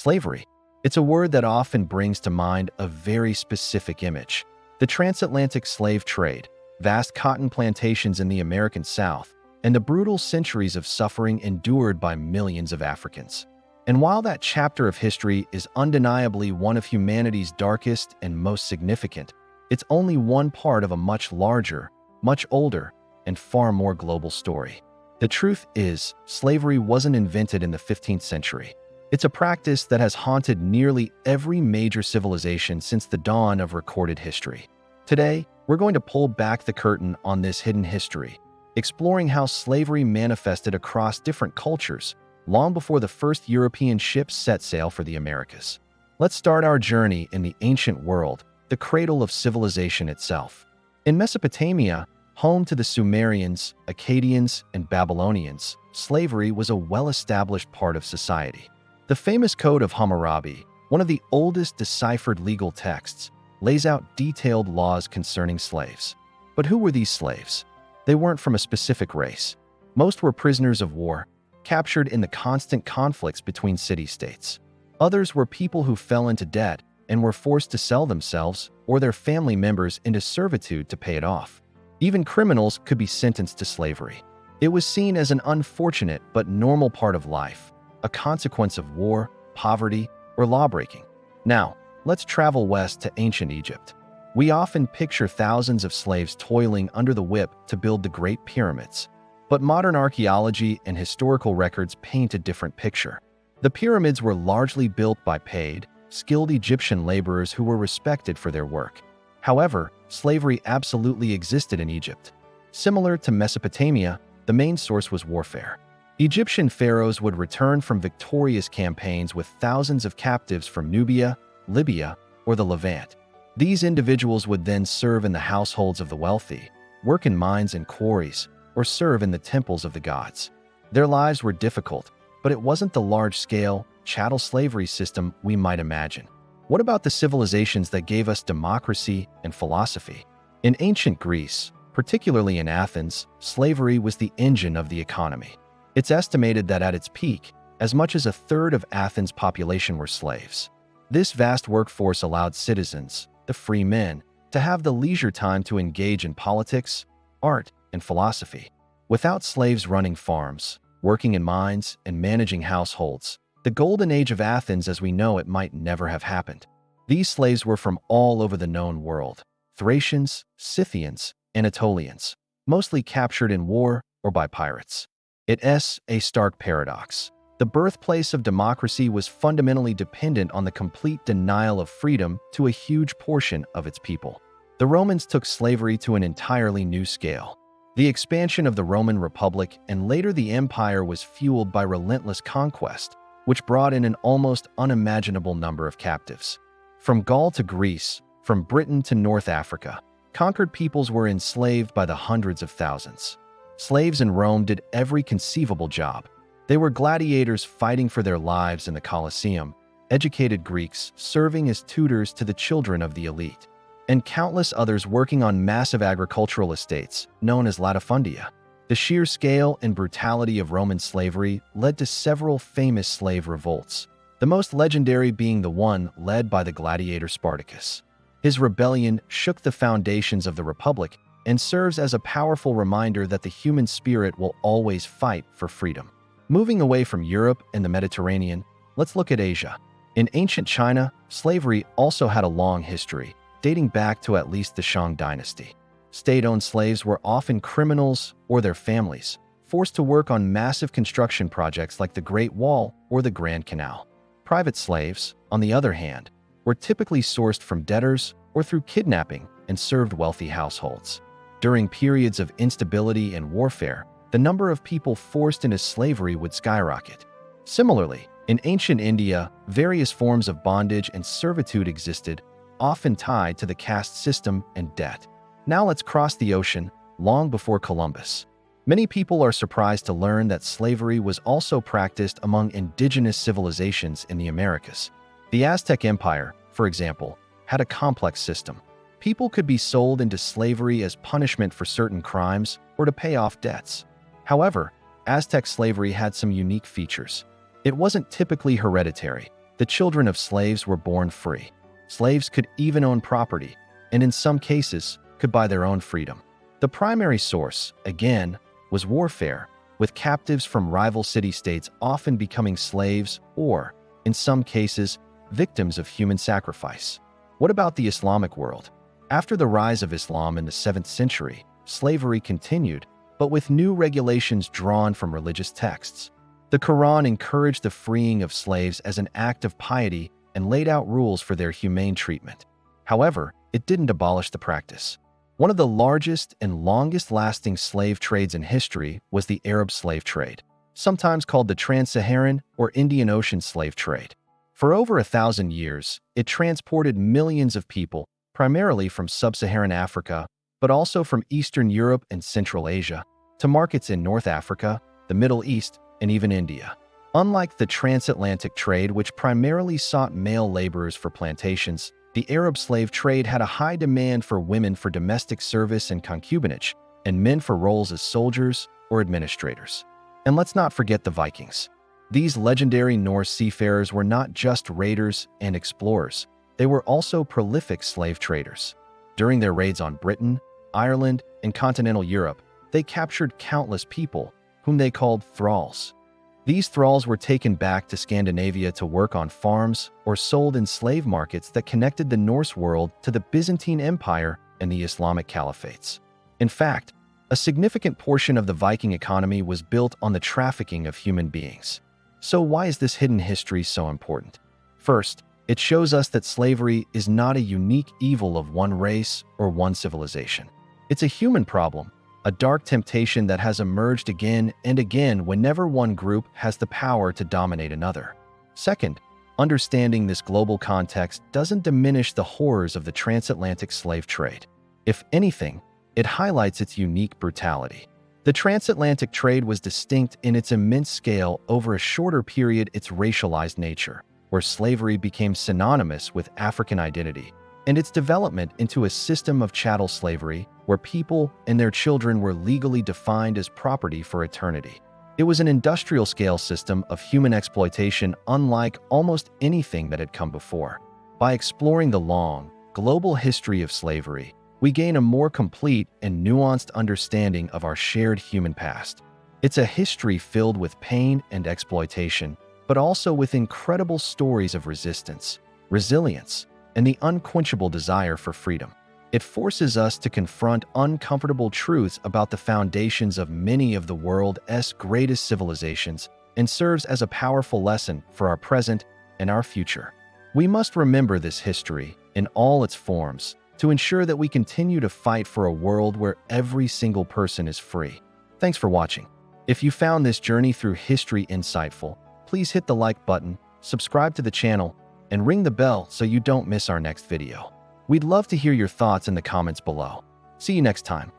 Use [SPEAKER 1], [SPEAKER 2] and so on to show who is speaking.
[SPEAKER 1] Slavery. It's a word that often brings to mind a very specific image. The transatlantic slave trade, vast cotton plantations in the American South, and the brutal centuries of suffering endured by millions of Africans. And while that chapter of history is undeniably one of humanity's darkest and most significant, it's only one part of a much larger, much older, and far more global story. The truth is, slavery wasn't invented in the 15th century. It's a practice that has haunted nearly every major civilization since the dawn of recorded history. Today, we're going to pull back the curtain on this hidden history, exploring how slavery manifested across different cultures long before the first European ships set sail for the Americas. Let's start our journey in the ancient world, the cradle of civilization itself. In Mesopotamia, home to the Sumerians, Akkadians, and Babylonians, slavery was a well-established part of society. The famous Code of Hammurabi, one of the oldest deciphered legal texts, lays out detailed laws concerning slaves. But who were these slaves? They weren't from a specific race. Most were prisoners of war, captured in the constant conflicts between city-states. Others were people who fell into debt and were forced to sell themselves or their family members into servitude to pay it off. Even criminals could be sentenced to slavery. It was seen as an unfortunate but normal part of life, a consequence of war, poverty, or lawbreaking. Now, let's travel west to ancient Egypt. We often picture thousands of slaves toiling under the whip to build the Great Pyramids. But modern archaeology and historical records paint a different picture. The pyramids were largely built by paid, skilled Egyptian laborers who were respected for their work. However, slavery absolutely existed in Egypt. Similar to Mesopotamia, the main source was warfare. Egyptian pharaohs would return from victorious campaigns with thousands of captives from Nubia, Libya, or the Levant. These individuals would then serve in the households of the wealthy, work in mines and quarries, or serve in the temples of the gods. Their lives were difficult, but it wasn't the large-scale, chattel slavery system we might imagine. What about the civilizations that gave us democracy and philosophy? In ancient Greece, particularly in Athens, slavery was the engine of the economy. It's estimated that at its peak, as much as a third of Athens' population were slaves. This vast workforce allowed citizens, the free men, to have the leisure time to engage in politics, art, and philosophy. Without slaves running farms, working in mines, and managing households, the golden age of Athens as we know it might never have happened. These slaves were from all over the known world: Thracians, Scythians, Anatolians, mostly captured in war or by pirates. It's a stark paradox. The birthplace of democracy was fundamentally dependent on the complete denial of freedom to a huge portion of its people. The Romans took slavery to an entirely new scale. The expansion of the Roman Republic and later the Empire was fueled by relentless conquest, which brought in an almost unimaginable number of captives. From Gaul to Greece, from Britain to North Africa, conquered peoples were enslaved by the hundreds of thousands. Slaves in Rome did every conceivable job. They were gladiators fighting for their lives in the Colosseum, educated Greeks serving as tutors to the children of the elite, and countless others working on massive agricultural estates known as latifundia. The sheer scale and brutality of Roman slavery led to several famous slave revolts, the most legendary being the one led by the gladiator Spartacus. His rebellion shook the foundations of the Republic and serves as a powerful reminder that the human spirit will always fight for freedom. Moving away from Europe and the Mediterranean, let's look at Asia. In ancient China, slavery also had a long history, dating back to at least the Shang dynasty. State-owned slaves were often criminals or their families, forced to work on massive construction projects like the Great Wall or the Grand Canal. Private slaves, on the other hand, were typically sourced from debtors or through kidnapping and served wealthy households. During periods of instability and warfare, the number of people forced into slavery would skyrocket. Similarly, in ancient India, various forms of bondage and servitude existed, often tied to the caste system and debt. Now let's cross the ocean, long before Columbus. Many people are surprised to learn that slavery was also practiced among indigenous civilizations in the Americas. The Aztec Empire, for example, had a complex system. People could be sold into slavery as punishment for certain crimes or to pay off debts. However, Aztec slavery had some unique features. It wasn't typically hereditary. the children of slaves were born free. Slaves could even own property, and in some cases, could buy their own freedom. The primary source, again, was warfare, with captives from rival city-states often becoming slaves or, in some cases, victims of human sacrifice. What about the Islamic world? After the rise of Islam in the 7th century, slavery continued, but with new regulations drawn from religious texts. The Quran encouraged the freeing of slaves as an act of piety and laid out rules for their humane treatment. However, it didn't abolish the practice. One of the largest and longest-lasting slave trades in history was the Arab slave trade, sometimes called the Trans-Saharan or Indian Ocean slave trade. For over 1,000 years, it transported millions of people, primarily from sub-Saharan Africa, but also from Eastern Europe and Central Asia, to markets in North Africa, the Middle East, and even India. Unlike the transatlantic trade, which primarily sought male laborers for plantations, the Arab slave trade had a high demand for women for domestic service and concubinage, and men for roles as soldiers or administrators. And let's not forget the Vikings. These legendary Norse seafarers were not just raiders and explorers, they were also prolific slave traders. During their raids on Britain, Ireland, and continental Europe, they captured countless people, whom they called thralls. These thralls were taken back to Scandinavia to work on farms or sold in slave markets that connected the Norse world to the Byzantine Empire and the Islamic caliphates. In fact, a significant portion of the Viking economy was built on the trafficking of human beings. So why is this hidden history so important? First, it shows us that slavery is not a unique evil of one race or one civilization. It's a human problem, a dark temptation that has emerged again and again whenever one group has the power to dominate another. Second, understanding this global context doesn't diminish the horrors of the transatlantic slave trade. If anything, it highlights its unique brutality. The transatlantic trade was distinct in its immense scale over a shorter period, its racialized nature, where slavery became synonymous with African identity, and its development into a system of chattel slavery where people and their children were legally defined as property for eternity. It was an industrial-scale system of human exploitation unlike almost anything that had come before. By exploring the long, global history of slavery, we gain a more complete and nuanced understanding of our shared human past. It's a history filled with pain and exploitation, but also with incredible stories of resistance, resilience, and the unquenchable desire for freedom. It forces us to confront uncomfortable truths about the foundations of many of the world's greatest civilizations and serves as a powerful lesson for our present and our future. We must remember this history in all its forms to ensure that we continue to fight for a world where every single person is free. Thanks for watching. If you found this journey through history insightful, please hit the like button, subscribe to the channel, and ring the bell so you don't miss our next video. We'd love to hear your thoughts in the comments below. See you next time.